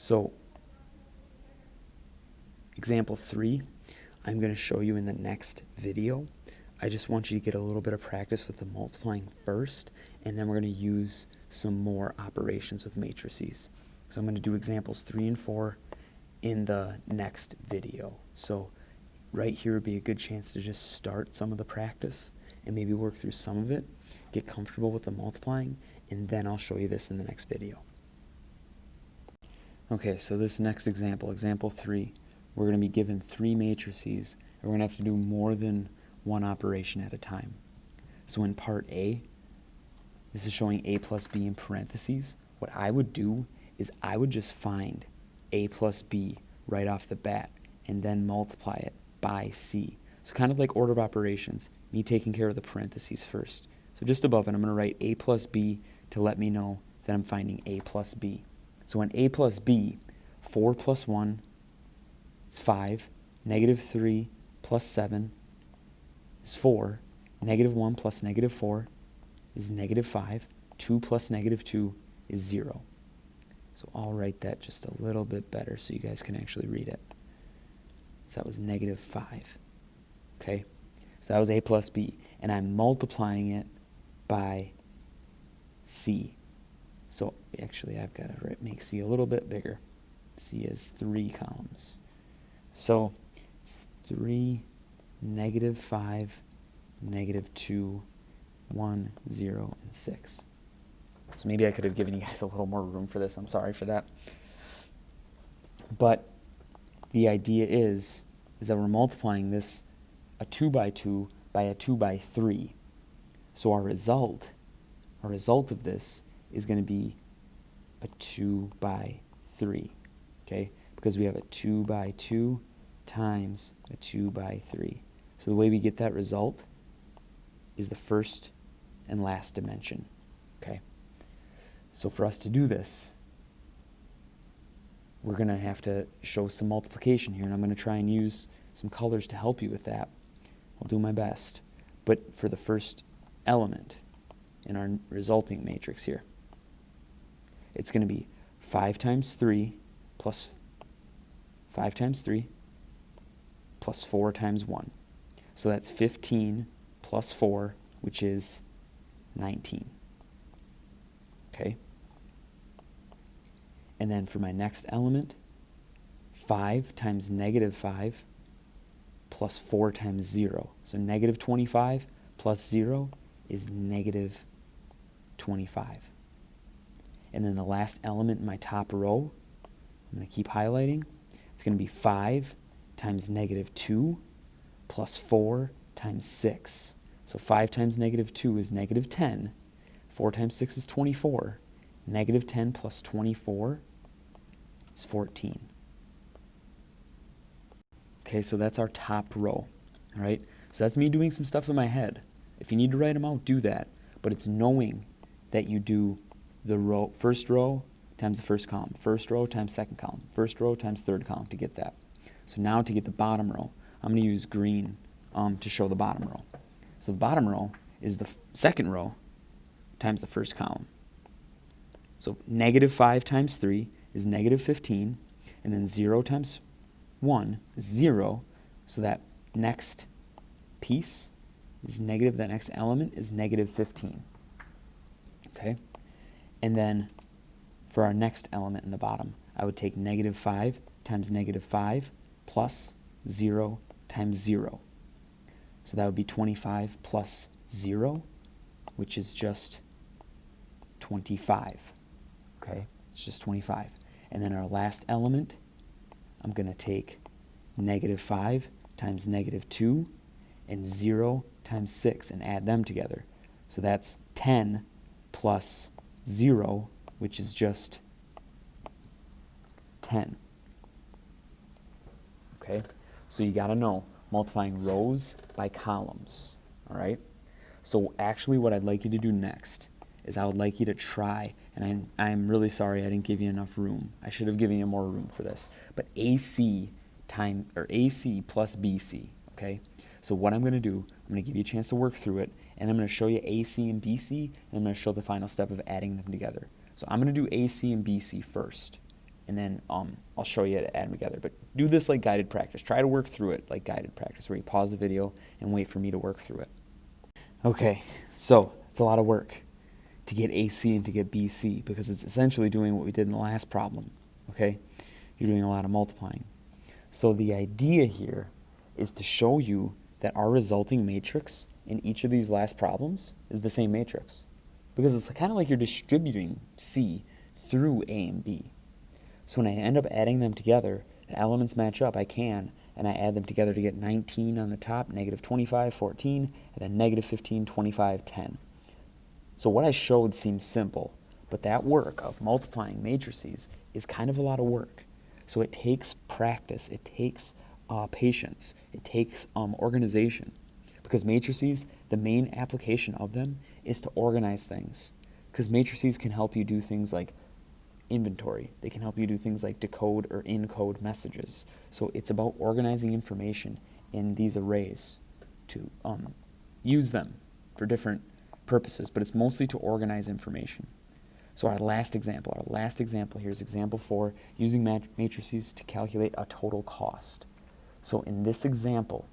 So example 3, I'm going to show you in the next video. I just want you to get a little bit of practice with the multiplying first, and then we're going to use some more operations with matrices. So I'm going to do examples 3 and 4 in the next video. So right here would be a good chance to just start some of the practice and maybe work through some of it, get comfortable with the multiplying, and then I'll show you this in the next video. Okay, so this next example, example 3, we're going to be given 3 matrices, and we're going to have to do more than one operation at a time. So in part A, this is showing a plus b in parentheses. What I would do is I would just find a plus b right off the bat and then multiply it by c. So kind of like order of operations, me taking care of the parentheses first. So just above it, I'm going to write a plus b to let me know that I'm finding a plus b. So in a plus b, 4 plus 1 is 5, negative 3 plus 7 is 4, negative 1 plus negative 4 is negative 5, 2 plus negative 2 is 0. So I'll write that just a little bit better so you guys can actually read it. So that was negative 5. Okay? So that was a plus b. And I'm multiplying it by c. So actually I've got to make c a little bit bigger. C is 3 columns. So it's 3, negative 5, negative 2, 1, 0, and 6. So maybe I could have given you guys a little more room for this. I'm sorry for that. But the idea is that we're multiplying this, a 2 by 2, by a 2 by 3. So our result of this is going to be a 2 by 3. Okay? Because we have a 2 by 2 times a 2 by 3. So the way we get that result is the first and last dimension. Okay? So for us to do this, we're going to have to show some multiplication here, and I'm going to try and use some colors to help you with that. I'll do my best. But for the first element in our resulting matrix here, it's going to be 5 times 3 plus 5 times 3 plus 4 times 1. So that's 15 plus 4, which is 19. Okay? And then for my next element, 5 times negative 5 plus 4 times 0. So negative 25 plus 0 is negative 25. And then the last element in my top row, I'm going to keep highlighting. It's going to be 5 times negative 2 plus 4 times 6. So 5 times negative 2 is negative 10. 4 times 6 is 24. Negative 10 plus 24 is 14. Okay, so that's our top row. All right? So that's me doing some stuff in my head. If you need to write them out, do that. But it's knowing that you do the first row times the first column, first row times second column, first row times third column to get that. So now to get the bottom row, I'm going to use green to show the bottom row. So the bottom row is the second row times the first column. So negative 5 times 3 is negative 15, and then 0 times 1 is 0, so that next piece is negative, that next element is negative 15. Okay? And then for our next element in the bottom, I would take negative 5 times negative 5 plus 0 times 0. So that would be 25 plus 0, which is just 25. Okay? It's just 25. And then our last element, I'm going to take negative 5 times negative 2 and 0 times 6 and add them together. So that's 10 plus 0, which is just 10. Okay? So you got to know multiplying rows by columns. All right? So actually what I'd like you to do next is I would like you to try, and I'm really sorry I didn't give you enough room. I should have given you more room for this. But AC plus BC, okay? So what I'm going to do, I'm going to give you a chance to work through it, and I'm going to show you AC and BC, and I'm going to show the final step of adding them together. So I'm going to do AC and BC first, and then I'll show you how to add them together. But do this like guided practice. Try to work through it like guided practice, where you pause the video and wait for me to work through it. Okay, so it's a lot of work to get AC and to get BC, because it's essentially doing what we did in the last problem, okay? You're doing a lot of multiplying. So the idea here is to show you that our resulting matrix in each of these last problems is the same matrix, because it's kind of like you're distributing C through A and B. So when I end up adding them together, the elements match up, and I add them together to get 19 on the top, negative 25, 14, and then negative 15, 25, 10. So what I showed seems simple, but that work of multiplying matrices is kind of a lot of work. So it takes practice, it takes patience, it takes organization. Because matrices, the main application of them is to organize things. Because matrices can help you do things like inventory. They can help you do things like decode or encode messages. So it's about organizing information in these arrays to use them for different purposes, but it's mostly to organize information. So our last example here is example 4, using matrices to calculate a total cost. So in this example,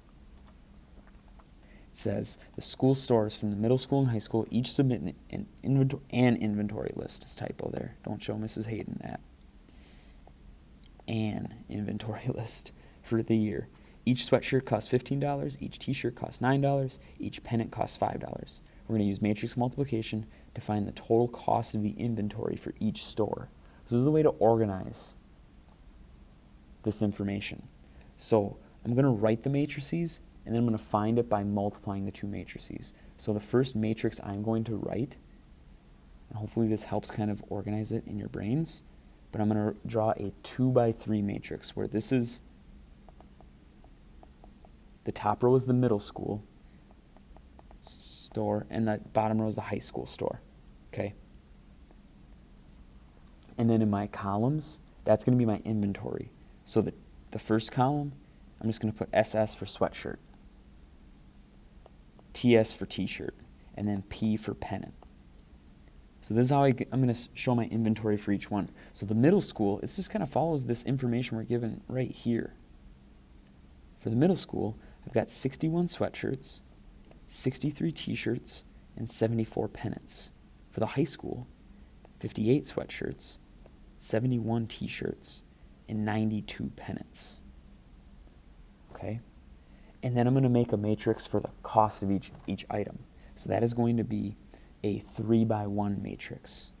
it says the school stores from the middle school and high school each submit an inventory list. It's typo there. Don't show Mrs. Hayden that. An inventory list for the year. Each sweatshirt costs $15. Each t-shirt costs $9. Each pennant costs $5. We're going to use matrix multiplication to find the total cost of the inventory for each store. So this is the way to organize this information. So I'm going to write the matrices, and then I'm going to find it by multiplying the two matrices. So the first matrix I'm going to write, and hopefully this helps kind of organize it in your brains, but I'm going to draw a 2 by 3 matrix, where this is, the top row is the middle school store, and the bottom row is the high school store, okay? And then in my columns, that's going to be my inventory. So the first column, I'm just going to put SS for sweatshirt, TS for t-shirt, and then P for pennant. So this is how I'm going to show my inventory for each one. So the middle school, it just kind of follows this information we're given right here. For the middle school, I've got 61 sweatshirts, 63 t-shirts, and 74 pennants. For the high school, 58 sweatshirts, 71 t-shirts, and 92 pennants. Okay? And then I'm going to make a matrix for the cost of each item. So that is going to be a 3 by 1 matrix.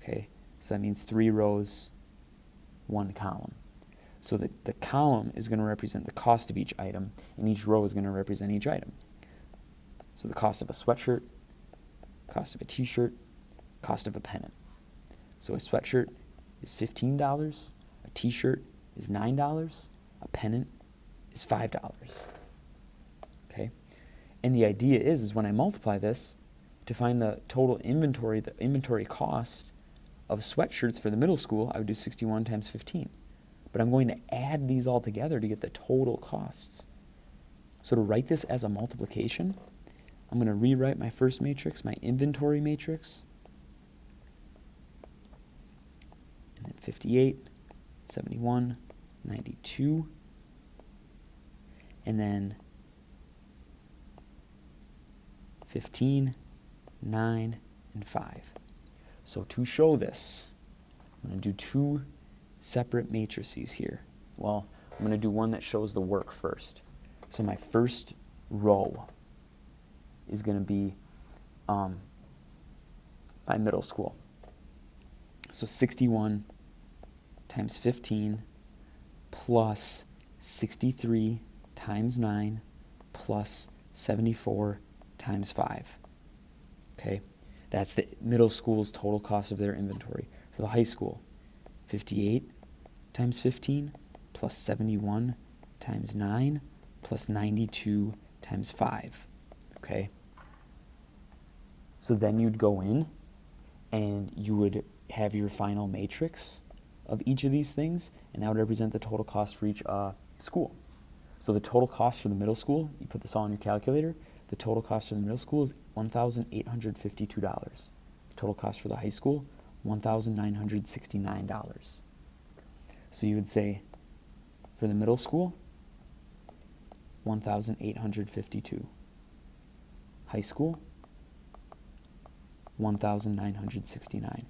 Okay? So that means 3 rows, 1 column. So the column is going to represent the cost of each item, and each row is going to represent each item. So the cost of a sweatshirt, cost of a t-shirt, cost of a pennant. So a sweatshirt is $15, a t-shirt is $9, a pennant is $5. Okay? And the idea is when I multiply this, to find the total inventory, the inventory cost of sweatshirts for the middle school, I would do 61 times 15. But I'm going to add these all together to get the total costs. So to write this as a multiplication, I'm going to rewrite my first matrix, my inventory matrix. And then 58, 71, 92. And then 15, 9, and 5. So to show this, I'm going to do 2 separate matrices here. Well, I'm going to do one that shows the work first. So my first row is going to be my middle school. So 61 times 15 plus 63 times 9 plus 74 times 5. Okay, that's the middle school's total cost of their inventory. For the high school, 58 times 15 plus 71 times 9 plus 92 times 5. Okay, so then you'd go in and you would have your final matrix of each of these things, and that would represent the total cost for each school. So the total cost for the middle school, you put this all in your calculator, the total cost for the middle school is $1,852. Total cost for the high school, $1,969. So you would say, for the middle school, 1,852. High school, 1,969.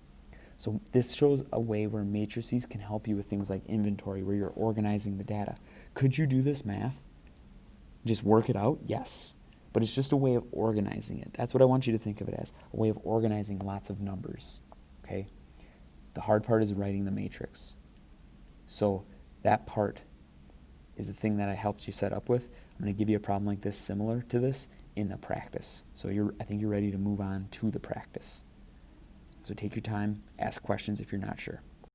So this shows a way where matrices can help you with things like inventory, where you're organizing the data. Could you do this math? Just work it out? Yes. But it's just a way of organizing it. That's what I want you to think of it as, a way of organizing lots of numbers. Okay? The hard part is writing the matrix. So that part is the thing that I helped you set up with. I'm going to give you a problem like this, similar to this, in the practice. So I think you're ready to move on to the practice. So take your time, ask questions if you're not sure.